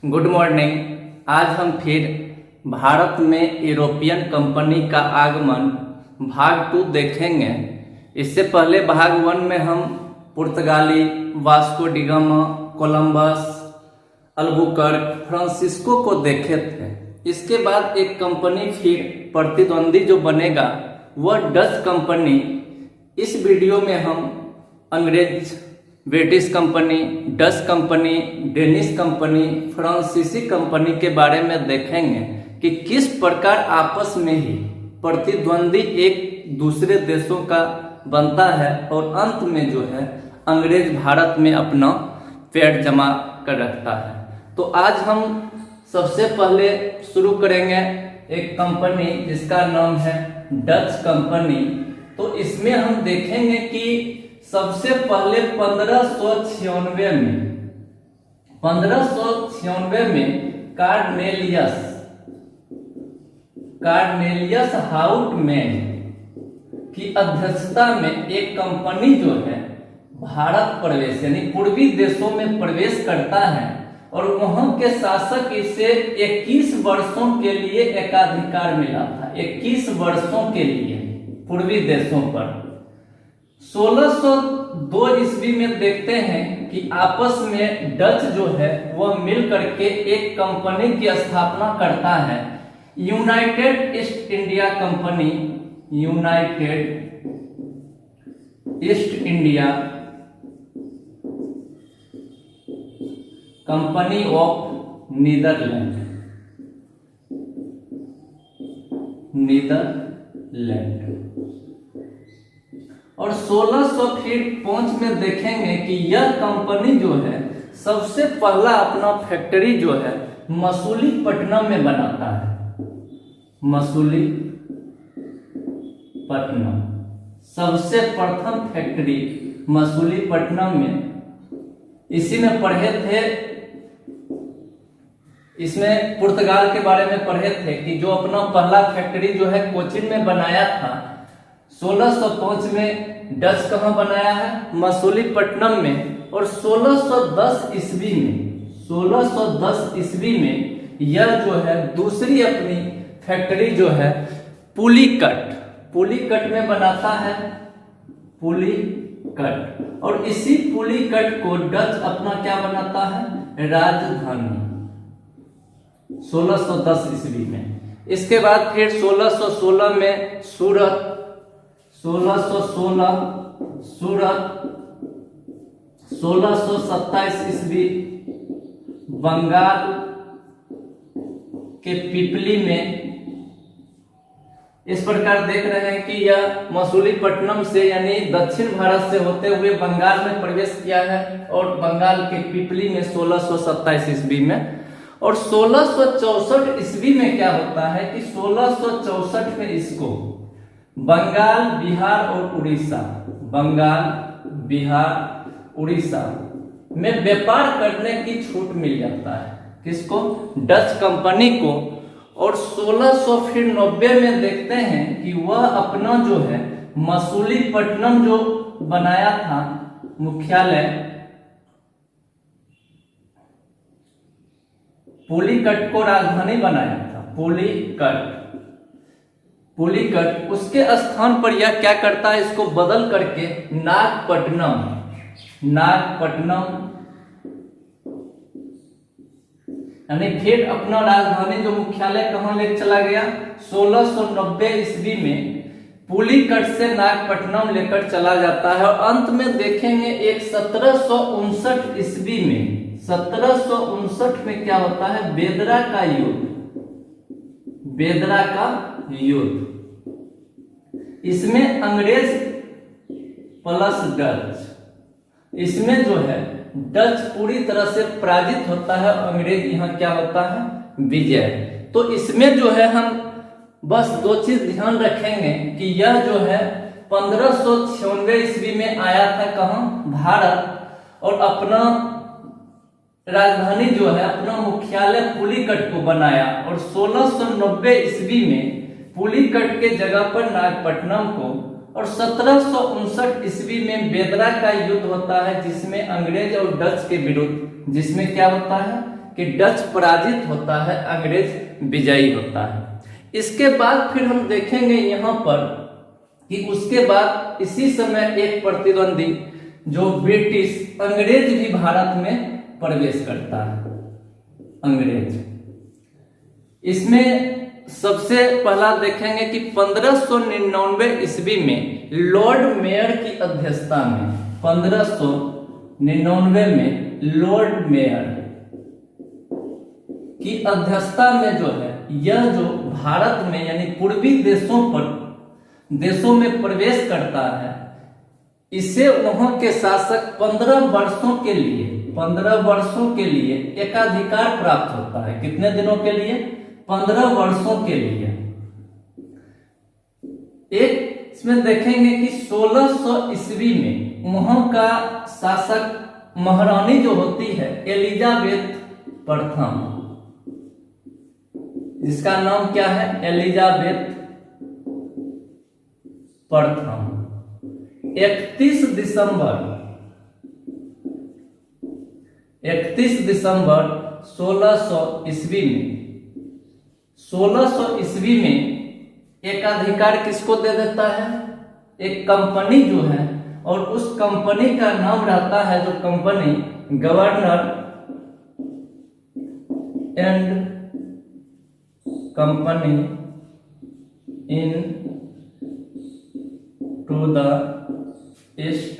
Good morning. आज हम फिर भारत में यूरोपियन कंपनी का आगमन भाग 2 देखेंगे। इससे पहले भाग 1 में हम पुर्तगाली, Vasco D gamma, Columbus, Albuquerque, Francisco को देखे थे। इसके बाद एक कंपनी फिर प्रतिद्वंदी जो बनेगा वह डच कंपनी। इस वीडियो में हम अंग्रेज, British company, Dutch company, Danish company, फ्रांसीसी कंपनी के बारे में देखेंगे कि किस प्रकार आपस में ही प्रतिद्वंदी एक दूसरे देशों का बनता है और अंत में जो है अंग्रेज भारत में अपना पैर जमा कर रखता है। तो आज हम सबसे पहले शुरू करेंगे एक कंपनी जिसका नाम है डच कंपनी। तो इसमें हम देखेंगे कि सबसे पहले 1596 में कार्नेलियस हाउटमैन की अध्यक्षता में एक कंपनी जो है भारत प्रवेश यानी पूर्वी देशों में प्रवेश करता है और वहां के शासक इसे 21 वर्षों के लिए एकाधिकार मिला था। 21 वर्षों के लिए पूर्वी देशों पर। 1602 ईस्वी में देखते हैं कि आपस में डच जो है वह मिल करके एक कंपनी की स्थापना करता है, United East India Company, United East India Company of Netherland. और 1605 में देखेंगे कि यह कंपनी जो है सबसे पहला अपना फैक्ट्री जो है मसूलीपट्टनम में बनाता है। मसूलीपट्टनम सबसे प्रथम फैक्ट्री मसूलीपट्टनम में। इसी में पढ़े थे, इसमें पुर्तगाल के बारे में पढ़े थे कि जो अपना पहला फैक्ट्री जो है कोचिन में बनाया था। 1605 में डच कहाँ बनाया है? मसूलीपट्टनम में। और 1610 ईस्वी में यह जो है दूसरी अपनी फैक्ट्री जो है पुलिकट में बनाता है। पुलिकट। और इसी पुलिकट को डच अपना क्या बनाता है? राजधानी। 1610 ईस्वी में। इसके बाद फिर 1616 में सूरत, 1627 ईस्वी बंगाल के पिपली में। इस प्रकार देख रहे हैं कि यह मसूलीपट्टनम से यानी दक्षिण भारत से होते हुए बंगाल में प्रवेश किया है और बंगाल के पिपली में 1627 ईस्वी में। और 1664 ईस्वी में क्या होता है कि 1664 में इसको बंगाल, बिहार और उड़ीसा में व्यापार करने की छूट मिल जाता है। किसको? डच कंपनी को। और 1690 में देखते हैं कि वह अपना जो है मसूलीपट्टनम जो बनाया था मुख्यालय, पुलिकट को राजधानी बनाया था। पुलिकट उसके स्थान पर यह क्या करता है? इसको बदल करके नागपट्टनम यानी फिर अपना राजधानी जो मुख्यालय कहाँ ले चला गया? 1690 ईस्वी में पुलिकट से नागपट्टनम लेकर चला जाता है। और अंत में देखेंगे एक 1759 ईस्वी में, 1759 में क्या होता है? बेदरा का युद्ध। इसमें अंग्रेज प्लस डच, इसमें जो है डच पूरी तरह से पराजित होता है। अंग्रेज यहाँ क्या होता है? विजय। तो इसमें जो है हम बस 2 चीज ध्यान रखेंगे कि यह जो है 1596 ईस्वी में आया था कहाँ? भारत। और अपना राजधानी जो है अपना मुख्यालय पुलिकट को बनाया। और 1690 ईस्वी में पुलिकट के जगह पर नागपट्टनम को। और 1759 ईस्वी में बेदरा का युद्ध होता है जिसमें अंग्रेज और डच के विरुद्ध, जिसमें क्या होता है कि डच पराजित होता है, अंग्रेज विजयी होता है। इसके बाद फिर हम देखेंगे यहाँ पर कि उसके बाद इसी समय एक प्रतिद्वंदी जो ब्रिटिश अंग्रेज भी भारत में प्रवेश करता है। अंग्रेज इसमें सबसे पहला देखेंगे कि 1599 ईस्वी में लॉर्ड मेयर की अध्यक्षता में, 1599 में लॉर्ड मेयर की अध्यक्षता में जो है यह जो भारत में यानी पूर्वी देशों में प्रवेश करता है, इसे वहां के शासक 15 वर्षों के लिए एकाधिकार प्राप्त होता है। कितने दिनों के लिए? 15 वर्षों के लिए। एक इसमें देखेंगे कि 1600 ईस्वी में वहां का शासक महारानी जो होती है एलिजाबेथ प्रथम, जिसका नाम क्या है? एलिजाबेथ प्रथम। 31 दिसंबर 1600 ईस्वी में एकाधिकार किसको दे देता है? एक कंपनी जो है, और उस कंपनी का नाम रहता है, जो company governor and company into the East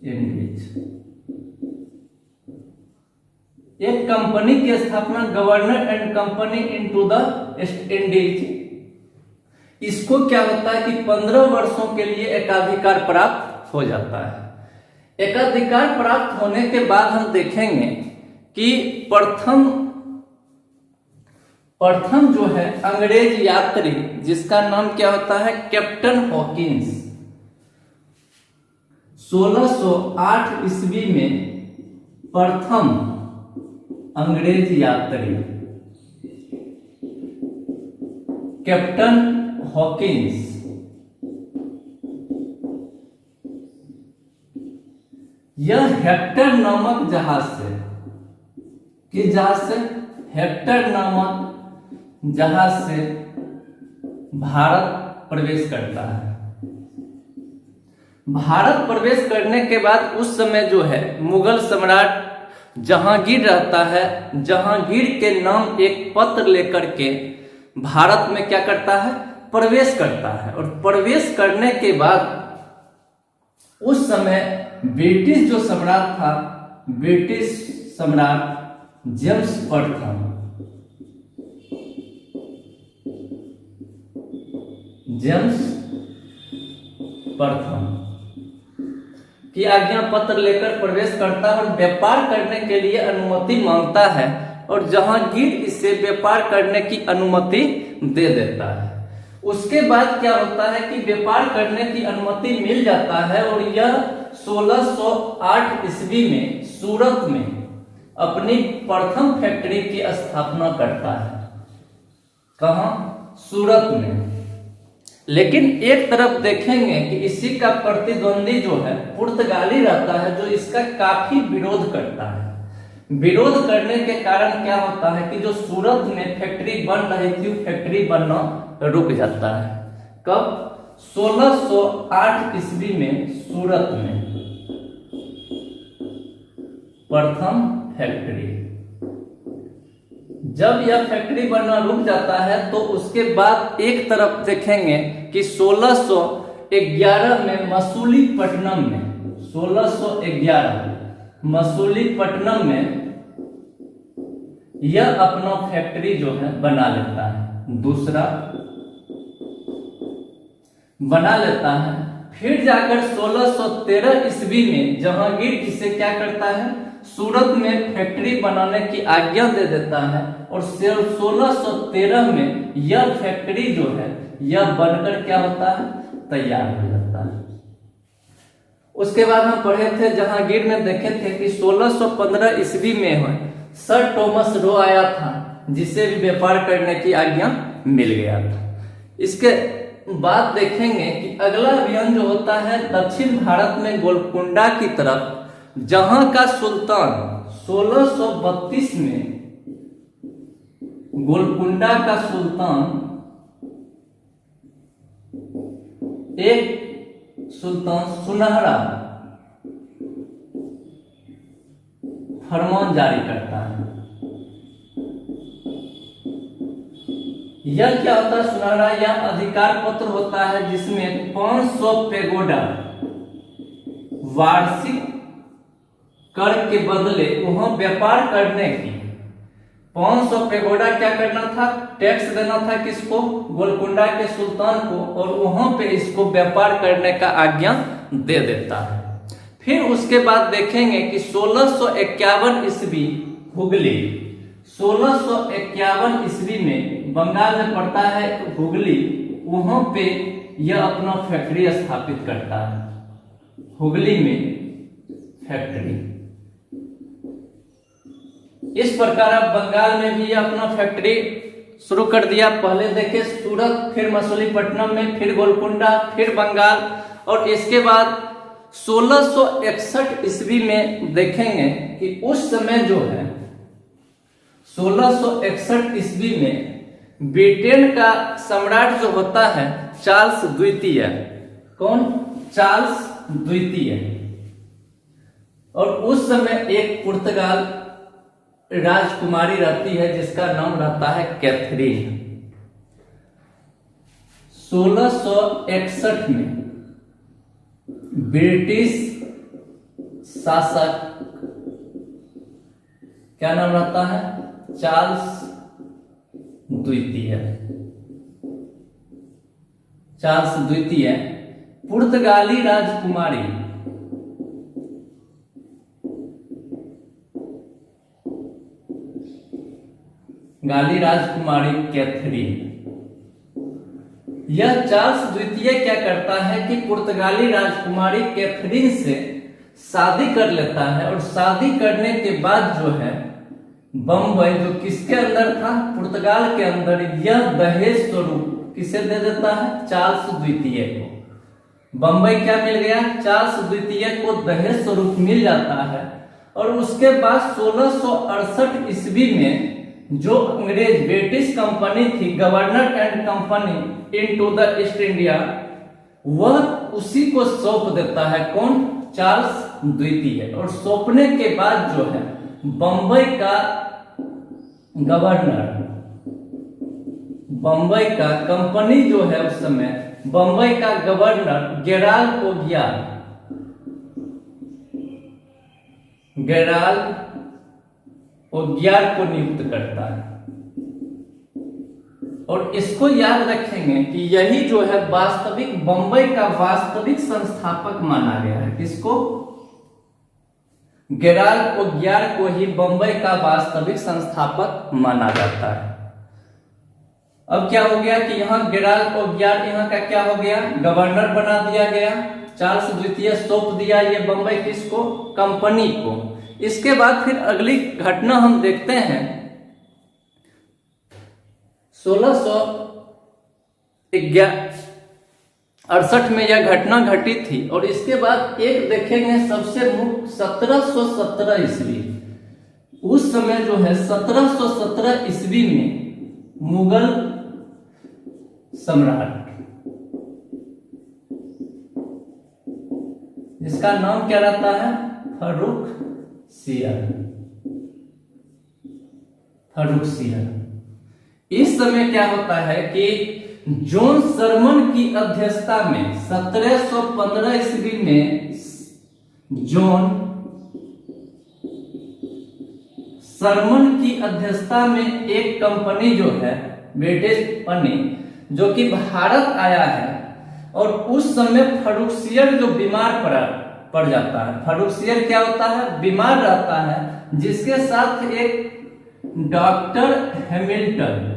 Indies. एक कंपनी की स्थापना governor and company into the East Indies, इसको क्या होता है कि 15 वर्षों के लिए एकाधिकार प्राप्त हो जाता है। एकाधिकार प्राप्त होने के बाद हम देखेंगे कि प्रथम जो है अंग्रेज यात्री, जिसका नाम क्या होता है? कैप्टन हॉकिंस, 1608 ईस्वी में प्रथम अंग्रेज यात्री कैप्टन हॉकिंस यह हेक्टर नामक जहाज से, किस जहाज से? हेक्टर नामक जहाज से भारत प्रवेश करता है। भारत प्रवेश करने के बाद उस समय जो है मुगल सम्राट जहांगीर रहता है। जहांगीर के नाम एक पत्र लेकर के भारत में क्या करता है? प्रवेश करता है। और प्रवेश करने के बाद उस समय ब्रिटिश जो सम्राट था, ब्रिटिश सम्राट जेम्स प्रथम, की आज्ञा पत्र लेकर प्रवेश करता है और व्यापार करने के लिए अनुमति मांगता है, और जहांगीर इसे व्यापार करने की अनुमति दे देता है। उसके बाद क्या होता है कि व्यापार करने की अनुमति मिल जाता है, और यह 1608 ईस्वी में सूरत में अपनी प्रथम फैक्ट्री की स्थापना करता है। कहां? सूरत में। लेकिन एक तरफ देखेंगे कि इसी का प्रतिद्वंदी जो है पुर्तगाली रहता है, जो इसका काफी विरोध करता है। विरोध करने के कारण क्या होता है कि जो सूरत में फैक्ट्री बन रही थी, वो फैक्ट्री बनना रुक जाता है। कब? 1608 ईस्वी में सूरत में प्रथम फैक्ट्री। जब यह फैक्ट्री बनना रुक जाता है तो उसके बाद एक तरफ देखेंगे कि 1611 में मसूलीपट्टनम में, 1611 मसूलीपट्टनम में यह अपना फैक्ट्री जो है बना लेता है, दूसरा बना लेता है। फिर जाकर 1613 ईस्वी में जहांगीर इसे क्या करता है? सूरत में फैक्ट्री बनाने की आज्ञा दे देता है, और 1613 में यह फैक्ट्री जो है यह बनकर क्या होता है? तैयार हो जाता है। उसके बाद हम पढ़े थे जहांगीर में, देखे थे कि 1615 ईस्वी में सर थॉमस रो आया था, जिसे भी व्यापार करने की आज्ञा मिल गया था। इसके बाद देखेंगे कि अगला अभियान जो होता है दक्षिण भारत में गोलकुंडा की तरफ, जहां का 1632 में गोलकुंडा का सुल्तान सुनहरा फरमान जारी करता है। यह क्या होता है? सुनहरा या अधिकार पत्र होता है जिसमें 500 पेगोडा वार्षिक कर के बदले वहां व्यापार करने की 500 पेगोडा क्या करना था? टैक्स देना था किसको? गोलकुंडा के सुल्तान को, और वहां पे इसको व्यापार करने का आज्ञा दे देता है। फिर उसके बाद देखेंगे कि 1651 ईस्वी हुगली, 1651 ईस्वी में बंगाल में पड़ता है हुगली, वहां पे यह अपना फैक्ट्री स्थापित करता है। हुगली में फैक्ट्री, इस प्रकार अब बंगाल में भी अपना फैक्ट्री शुरू कर दिया। पहले देखे सूरत, फिर मछलीपट्टनम में, फिर गोलकुंडा, फिर बंगाल, और इसके बाद 1661 ईस्वी में देखेंगे कि उस समय जो है 1661 ईस्वी में ब्रिटेन का सम्राट जो होता है चार्ल्स द्वितीय, कौन? चार्ल्स द्वितीय, और उस समय एक पुर्तगाल राजकुमारी रहती है जिसका नाम रहता है कैथरीन। 1661 में ब्रिटिश शासक, क्या नाम रहता है? चार्ल्स द्वितीय। चार्ल्स द्वितीय पुर्तगाली राजकुमारी गाली राजकुमारी कैथरीन, यह चार्ल्स द्वितीय क्या करता है कि पुर्तगाली राजकुमारी कैथरीन से शादी कर लेता है, और शादी करने के बाद जो है बम्बई, जो किसके अंदर था? पुर्तगाल के अंदर, यह दहेज स्वरूप किसे दे देता है? चार्ल्स द्वितीय को। बम्बई क्या मिल गया? चार्ल्स द्वितीय को दहेज स्वरूप मिल जाता है। और उसके बाद 1668 ईस्वी में जो अंग्रेज ब्रिटिश कंपनी थी, governor and company into the east India, वह उसी को सौंप देता है। कौन? चार्ल्स द्वितीय। और सौंपने के बाद जो है बंबई का गवर्नर, बंबई का कंपनी जो है उस समय बंबई का गवर्नर गेराल्ड ओगियार को नियुक्त करता है। और इसको याद रखेंगे कि यही जो है वास्तविक बंबई का वास्तविक संस्थापक माना गया है। किसको? गेराल्ड ओगियार को ही बंबई का वास्तविक संस्थापक माना जाता है। अब क्या हो गया कि यहाँ गेराल्ड ओगियार यहाँ का क्या हो गया? गवर्नर बना दिया गया। चार्ल्स द्वितीय सौंप दिया ये बंबई किसको? कंपनी को। इसके बाद फिर अगली घटना हम देखते हैं 1668 में यह घटना घटी थी। और इसके बाद एक देखेंगे सबसे मुख्य 1717 ईस्वी। उस समय जो है 1717 ईस्वी में मुगल सम्राट, जिसका नाम क्या रहता है? फर्रुख सियर। इस समय क्या होता है कि जॉन सरमन की अध्यक्षता में 1715 ईस्वी में जॉन सरमन की अध्यक्षता में एक कंपनी जो है ब्रिटिश कंपनी जो कि भारत आया है। और उस समय फर्रुख सियर जो बीमार पड़ जाता है। फर्रुख सियर क्या होता है? बीमार रहता है, जिसके साथ एक डॉक्टर हैमिल्टन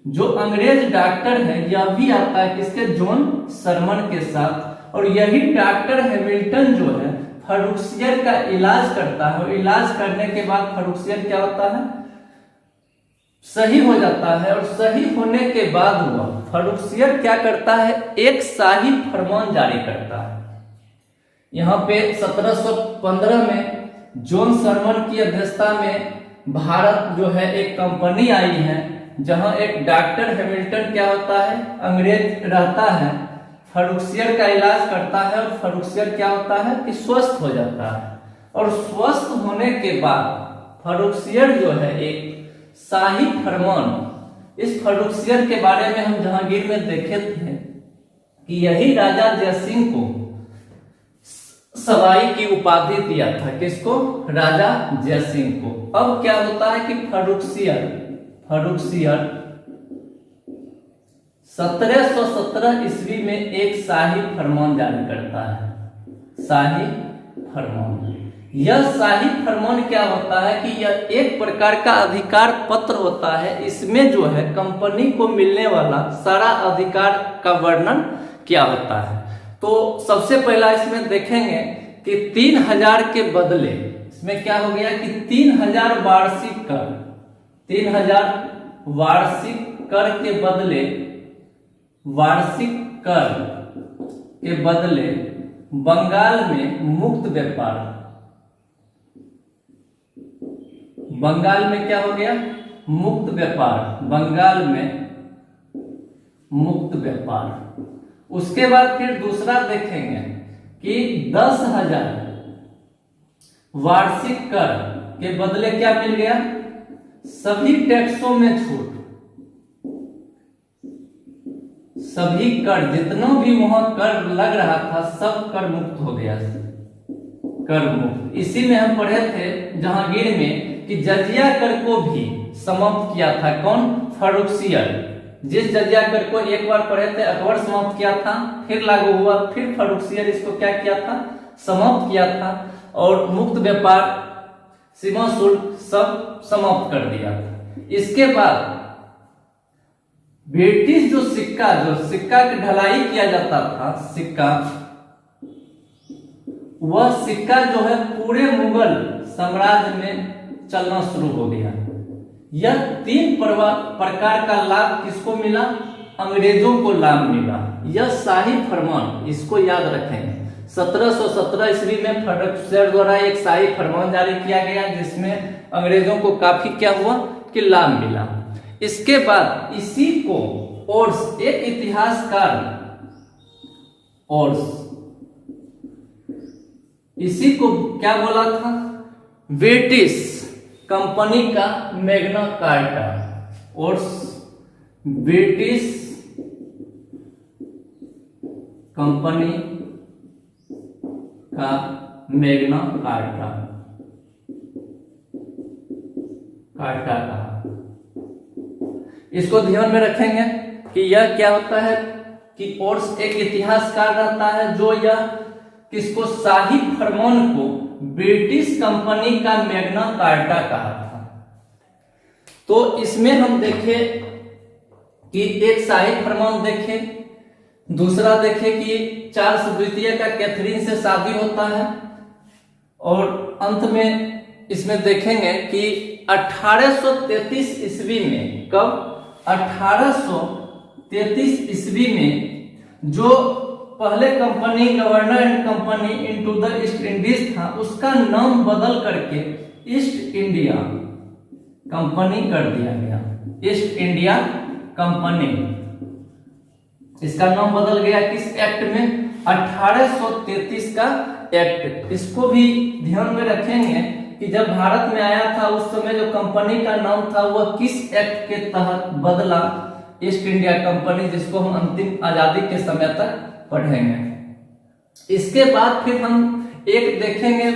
जो अंग्रेज डॉक्टर है यह भी आता है। किसके? जॉन सरमन के साथ। और यही डॉक्टर हैमिल्टन जो है फर्रुख सियर का इलाज करता है। और इलाज करने के बाद फर्रुख सियर क्या होता है? सही हो जाता है। और सही होने के बाद वह फर्रुख सियर क्या करता है? एक शाही फरमान जारी करता है। यहाँ पे 1715 में जॉन शर्मन की अध्यक्षता में भारत जो है एक कंपनी आई है, जहां एक डॉक्टर हैमिल्टन क्या होता है, अंग्रेज रहता है, फर्रुखसियर का इलाज करता है और फर्रुखसियर क्या होता है कि स्वस्थ हो जाता है। और स्वस्थ होने के बाद फर्रुखसियर जो है एक शाही फरमान, इस फर्रुखसियर के बारे में हम जहांगीर में देखे थे कि यही राजा जयसिंह को सवाई की उपाधि दिया था। किसको? राजा जयसिंह को। अब क्या होता है कि फर्रुखसियर 1717 ईस्वी में एक शाही फरमान जारी करता है। शाही फरमान, यह शाही फरमान क्या होता है कि यह एक प्रकार का अधिकार पत्र होता है। इसमें जो है कंपनी को मिलने वाला सारा अधिकार का वर्णन क्या होता है। तो सबसे पहला इसमें देखेंगे कि 3000 के बदले इसमें क्या हो गया कि 3000 वार्षिक कर, 3000 वार्षिक कर के बदले, वार्षिक कर के बदले बंगाल में मुक्त व्यापार, बंगाल में क्या हो गया? मुक्त व्यापार, बंगाल में मुक्त व्यापार। उसके बाद फिर दूसरा देखेंगे कि 10,000 वार्षिक कर के बदले क्या मिल गया? सभी टैक्सों में छूट, सभी कर जितना भी वहां कर लग रहा था सब कर मुक्त हो गया, कर मुक्त। इसी में हम पढ़े थे जहांगीर में कि जजिया कर को भी समाप्त किया था। कौन? फर्रुखसियर। जिस जजिया कर को एक बार पढ़े थे अकबर समाप्त किया था, फिर लागू हुआ, फिर फर्रुखसियर इसको क्या किया था? समाप्त किया था। और मुक्त व्यापार, सीमा शुल्क सब समाप्त कर दिया था। इसके बाद ब्रिटिश जो सिक्का की ढलाई किया जाता था, सिक्का, वह सिक्का जो है पूरे मुगल साम्राज्य में चलना शुरू हो गया। यह 3 प्रकार का लाभ किसको मिला? अंग्रेजों को लाभ मिला। यह शाही फरमान, इसको याद रखें। 1717 ईस्वी में फर्रुखसियर द्वारा एक शाही फरमान जारी किया गया, जिसमें अंग्रेजों को काफी क्या हुआ कि लाभ मिला। इसके बाद इसी को ओर्स, एक इतिहासकार ओर्स, इसी को क्या बोला था? ब्रिटिश कंपनी का मैग्ना कार्टा, और ब्रिटिश कंपनी का मैग्ना कार्टा कहा। इसको ध्यान में रखेंगे कि यह क्या होता है कि ओर्स एक इतिहासकार रहता है जो यह किसको? शाही फरमान को ब्रिटिश कंपनी का मैग्ना कार्टा कहा था। तो इसमें हम देखे कि एक शाही फरमान देखे, दूसरा देखे कि चार्ल्स द्वितीय का कैथरीन से शादी होता है, और अंत में इसमें देखेंगे कि 1833 ईस्वी में, कब? 1833 ईस्वी में जो पहले company governor and company into the East Indies था, उसका नाम बदल करके ईस्ट इंडिया कंपनी कर दिया गया। ईस्ट इंडिया कंपनी, इसका नाम बदल गया किस एक्ट में? 1833 का एक्ट। इसको भी ध्यान में रखेंगे कि जब भारत में आया था उस समय जो कंपनी का नाम था वह किस एक्ट के तहत बदला? ईस्ट इंडिया कंपनी, जिसको हम अंतिम आजादी के समय तक पढ़ेंगे। इसके बाद फिर हम एक देखेंगे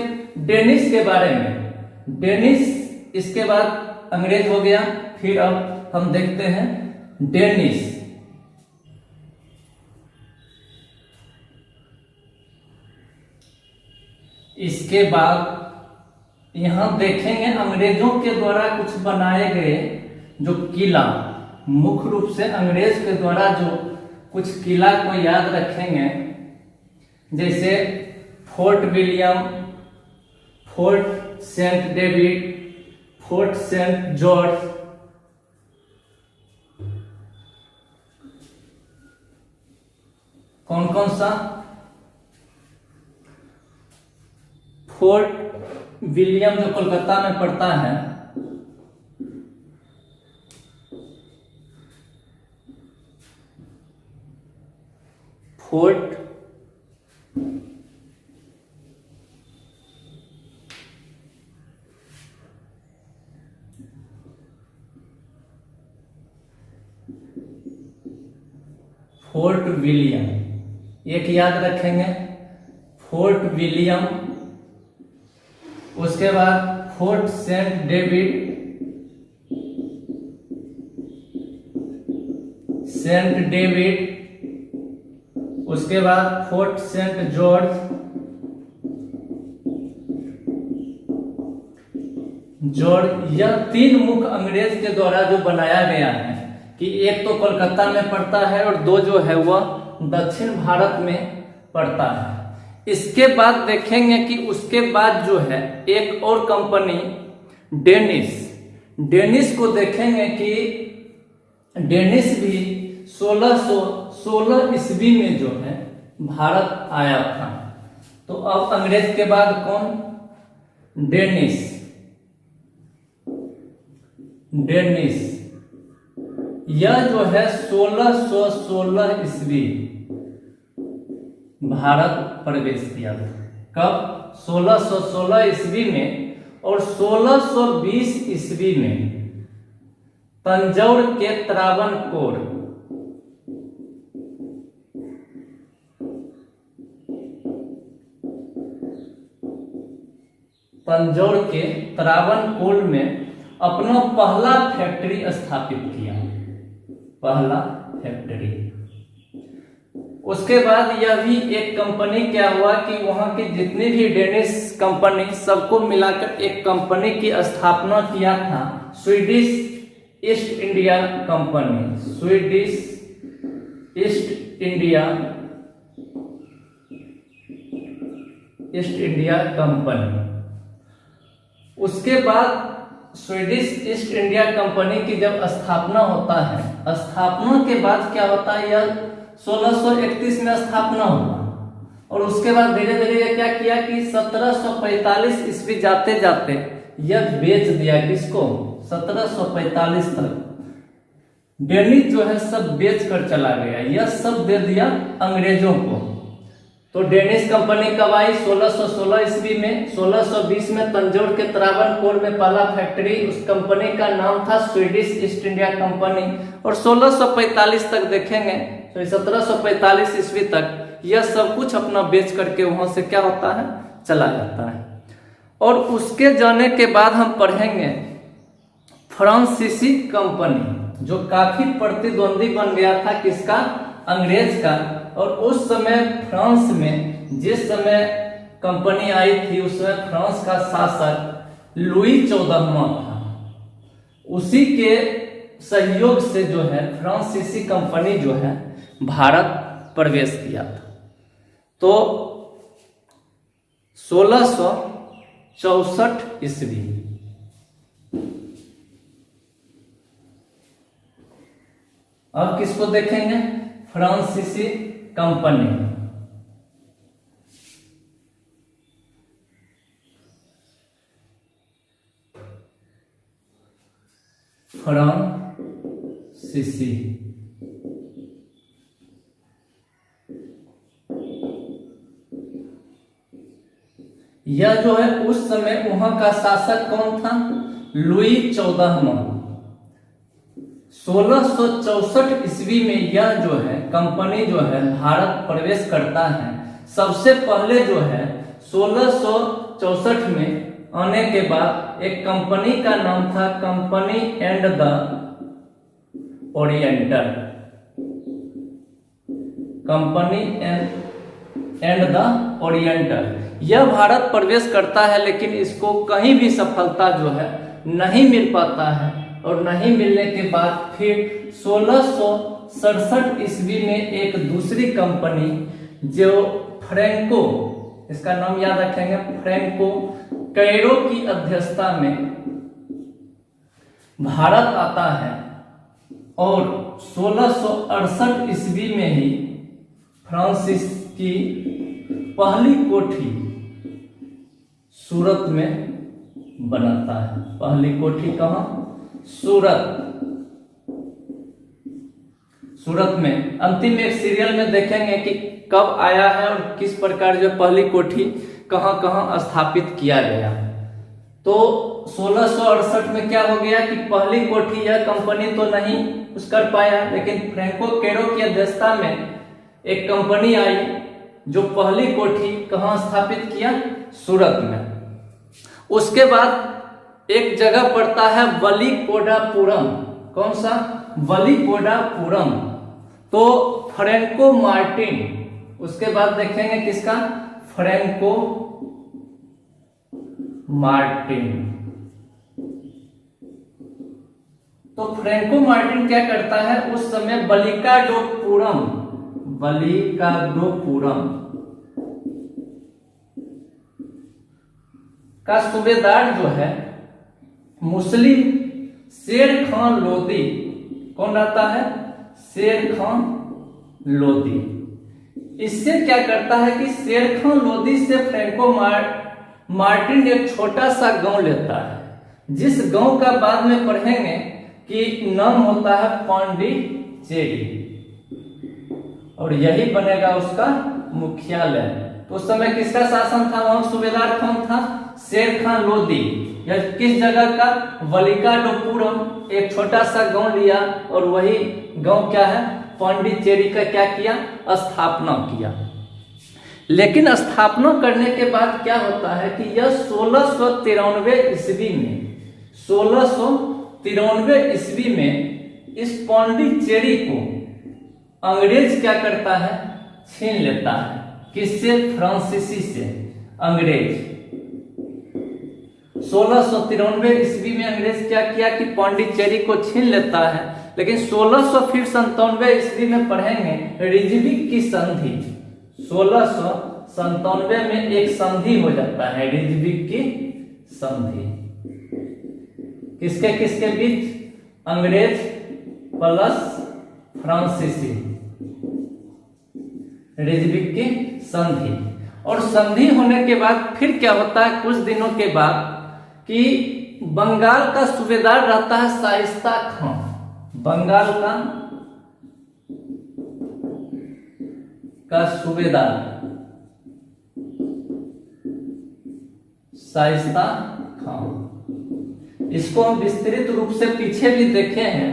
डेनिस के बारे में। डेनिस, इसके बाद अंग्रेज हो गया। फिर अब हम देखते हैं डेनिस। इसके बाद यहां देखेंगे अंग्रेजों के द्वारा कुछ बनाए गए जो किला, मुख्य रूप से अंग्रेज के द्वारा जो कुछ किला को याद रखेंगे, जैसे Fort William, Fort Saint David, Fort Saint George, कौन कौन सा? फोर्ट विलियम जो कोलकाता में पड़ता है, फोर्ट विलियम, एक याद रखेंगे, फोर्ट विलियम। उसके बाद फोर्ट सेंट डेविड, उसके बाद फोर्ट सेंट जॉर्ज, यह 3 मुख्य अंग्रेज के द्वारा जो बनाया गया है कि एक तो कोलकाता में पड़ता है और 2 जो है वह दक्षिण भारत में पड़ता है। इसके बाद देखेंगे कि उसके बाद जो है एक और कंपनी डेनिस को देखेंगे कि डेनिस भी 1616 ईस्वी में जो है भारत आया था। तो अब अंग्रेज के बाद कौन? डेनिस। यह जो है 1616 ईस्वी भारत प्रवेश किया था। कब? 1616 ईस्वी में। और 1620 ईस्वी में तंजौर के त्रावणकोर, में अपना पहला फैक्ट्री स्थापित किया, पहला फैक्ट्री। उसके बाद यह भी एक कंपनी क्या हुआ कि वहां की जितनी भी डेनिश कंपनी सबको मिलाकर एक कंपनी की स्थापना किया था, Swedish east India company, Swedish east India company. उसके बाद स्वीडिश ईस्ट इंडिया कंपनी की जब स्थापना होता है, स्थापना के बाद क्या होता है, यह 1631 में स्थापना हुआ और उसके बाद धीरे धीरे यह क्या किया कि 1745 ईस्वी जाते जाते यह बेच दिया। किसको? 1745 तक डेनिस जो है सब बेच कर चला गया, यह सब दे दिया अंग्रेजों को। तो डेनिस कंपनी कब आई? 1616 ईस्वी में। 1620 में तंजौर के त्रावणकोर में पहला फैक्ट्री, उस कंपनी का नाम था स्वीडिश ईस्ट इंडिया कंपनी। और 1645 तक देखेंगे, तो 1745 ईस्वी तक यह सब कुछ अपना बेच करके वहां से क्या होता है, चला जाता है। और उसके जाने के बाद हम पढ़ेंगे फ्रांसीसी कंपनी, जो काफी प्रतिद्वंदी बन गया था किसका? अंग्रेज का। और उस समय फ्रांस में जिस समय कंपनी आई थी उस समय फ्रांस का शासक लुई 14वां था। उसी के सहयोग से जो है फ्रांसीसी कंपनी जो है भारत प्रवेश किया था। तो 1664 ईस्वी अब किसको देखेंगे? फ्रांसीसी कंपनी। फ्रांसीसी यह जो है उस समय वहां का शासक कौन था? लुई 14वां। 1664 ईस्वी में यह जो है कंपनी जो है भारत प्रवेश करता है। सबसे पहले जो है 1664 में आने के बाद एक कंपनी का नाम था company and the oriental, company and the oriental. यह भारत प्रवेश करता है लेकिन इसको कहीं भी सफलता जो है नहीं मिल पाता है। और नहीं मिलने के बाद फिर 1667 ईस्वी में एक दूसरी कंपनी जो फ्रैंको, इसका नाम याद रखेंगे, फ्रैंको कैरो की अध्यक्षता में भारत आता है। और 1668 ईस्वी में ही फ्रांसिस की पहली कोठी सूरत में बनाता है। पहली कोठी कहाँ? सूरत। सूरत में। अंतिम एक सीरियल में देखेंगे कि कब आया है और किस प्रकार जो पहली कोठी कहाँ कहाँ स्थापित किया गया। तो 1668 में क्या हो गया कि पहली कोठी यह कंपनी तो नहीं कुछ कर पाया, लेकिन फ्रैंको कैरो की अध्यक्षता में एक कंपनी आई जो पहली कोठी कहाँ स्थापित किया? सूरत में। उसके बाद एक जगह पड़ता है वलीकोडापुरम। कौन सा? वलीकोडापुरम। तो फ्रैंको मार्टिन। उसके बाद देखेंगे किसका? Franco Martin. तो फ्रैंको मार्टिन क्या करता है? उस समय बलिकाडोपुरम का सूबेदार जो है मुस्लिम शेर खान लोदी। कौन रहता है? शेर खान लोदी। इससे क्या करता है कि शेर खान लोदी से फ्रैंको मार्टिन एक छोटा सा गांव लेता है, जिस गांव का बाद में पढ़ेंगे कि नाम होता है पांडिचेरी, और यही बनेगा उसका मुख्यालय। तो उस समय किसका शासन था? वहां सूबेदार कौन था? शेर खान लोदी। यह किस जगह का? वलिकाडोपुरम। एक छोटा सा गांव लिया और वही गांव क्या है? पांडिचेरी का क्या किया? स्थापना किया। लेकिन स्थापना करने के बाद क्या होता है कि यह 1693 ईस्वी में इस पांडिचेरी को अंग्रेज क्या करता है? छीन लेता है। किससे? फ्रांसीसी से। अंग्रेज 1693 ईस्वी में अंग्रेज क्या किया कि पांडिचेरी को छीन लेता है। लेकिन 1697 ईस्वी में पढ़ेंगे रिजविक की संधि। 1697 में एक संधि हो जाता है, रिजविक की संधि। किसके किसके बीच? अंग्रेज प्लस फ्रांसीसी। रिजविक की संधि। और संधि होने के बाद फिर क्या होता है कुछ दिनों के बाद कि बंगाल का सूबेदार रहता है शाइस्ता खां। बंगाल का सूबेदार शाइस्ता खां। इसको हम विस्तृत रूप से पीछे भी देखे हैं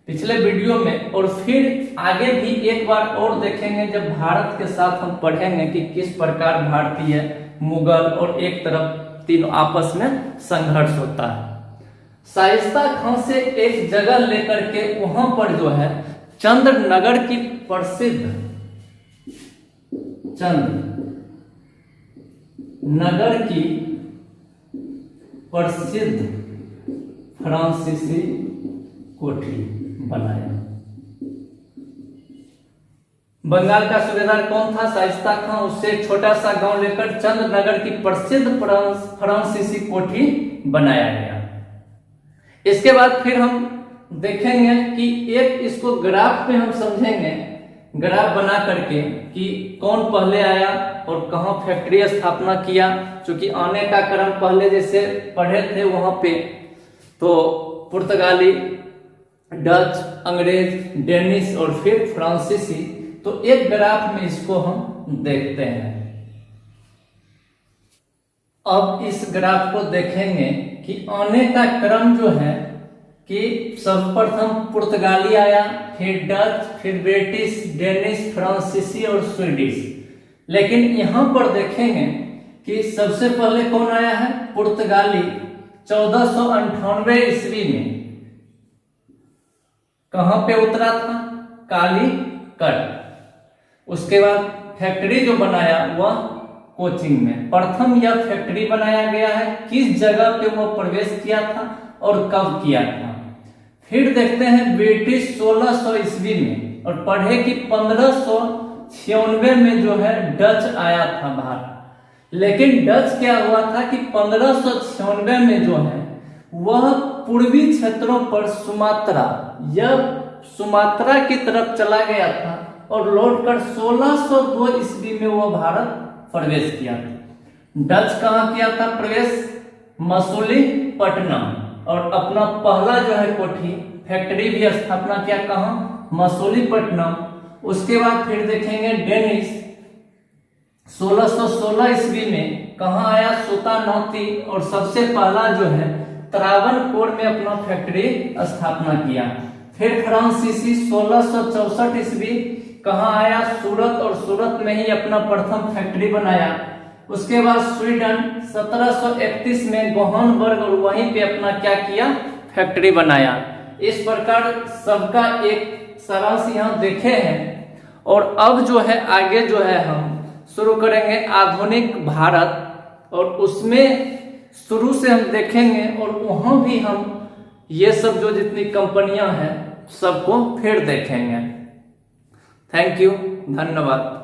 पिछले वीडियो में, और फिर आगे भी एक बार और देखेंगे जब भारत के साथ हम पढ़ेंगे कि किस प्रकार भारतीय, मुगल और एक तरफ तीनों आपस में संघर्ष होता है। शाइस्ता खां से एक जगह लेकर के वहां पर जो है चंद्रनगर की प्रसिद्ध फ्रांसीसी कोठी बनाया। बंगाल का सूबेदार कौन था? शाइस्ता खां। उससे एक छोटा सा गांव लेकर चंद्रनगर की प्रसिद्ध फ्रांसीसी कोठी बनाया गया। इसके बाद फिर हम देखेंगे कि एक इसको ग्राफ में हम समझेंगे, ग्राफ बना करके कि कौन पहले आया और कहां फैक्ट्री स्थापना किया। क्योंकि आने का क्रम पहले जैसे पढ़े थे वहां पे तो पुर्तगाली, डच, अंग्रेज, डेनिश और फिर फ्रांसीसी। तो एक ग्राफ में इसको हम देखते हैं। अब इस ग्राफ को देखेंगे कि आने का क्रम जो है कि सर्वप्रथम पुर्तगाली आया, फिर डच, फिर ब्रिटिश, डेनिश, फ्रांसीसी और स्वीडिश। लेकिन यहां पर देखेंगे कि सबसे पहले कौन आया है? पुर्तगाली 1498 ईस्वी में। कहां पे उतरा था? कालीकट। उसके बाद फैक्ट्री जो बनाया वह कोचिंग में। प्रथम यह फैक्ट्री बनाया गया है, किस जगह पे वह प्रवेश किया था और कब किया था। फिर देखते हैं ब्रिटिश 1600 ईस्वी में, और पढ़े कि 1596 में जो है डच आया था भारत। लेकिन डच क्या हुआ था कि 1596 में जो है वह पूर्वी क्षेत्रों पर सुमात्रा की तरफ चला गया था और लौटकर 1602 ईस्वी में वह भारत प्रवेश किया था। डच कहाँ किया था प्रवेश? मसूलीपट्टनम। और अपना पहला जो है कोठी फैक्ट्री भी स्थापना किया कहाँ? मसूलीपट्टनम। उसके बाद फिर देखेंगे डेनिस 1616 ईस्वी में कहाँ आया? सुतानौती। और सबसे पहला जो है त्रावणकोर में अपना फैक्ट्री स्थापना किया। फिर फ्रांसीसी 1664 ईस्वी कहाँ आया? सूरत। और सूरत में ही अपना प्रथम फैक्ट्री बनाया। उसके बाद स्वीडन 1731 में गोहनबर्ग और वहीं पे अपना क्या किया? फैक्ट्री बनाया। इस प्रकार सबका एक सारांश यहाँ देखे हैं। और अब जो है आगे जो है हम शुरू करेंगे आधुनिक भारत, और उसमें शुरू से हम देखेंगे और वहां भी हम ये सब जो जितनी कंपनियां हैं सबको फिर देखेंगे। थैंक यू, धन्यवाद।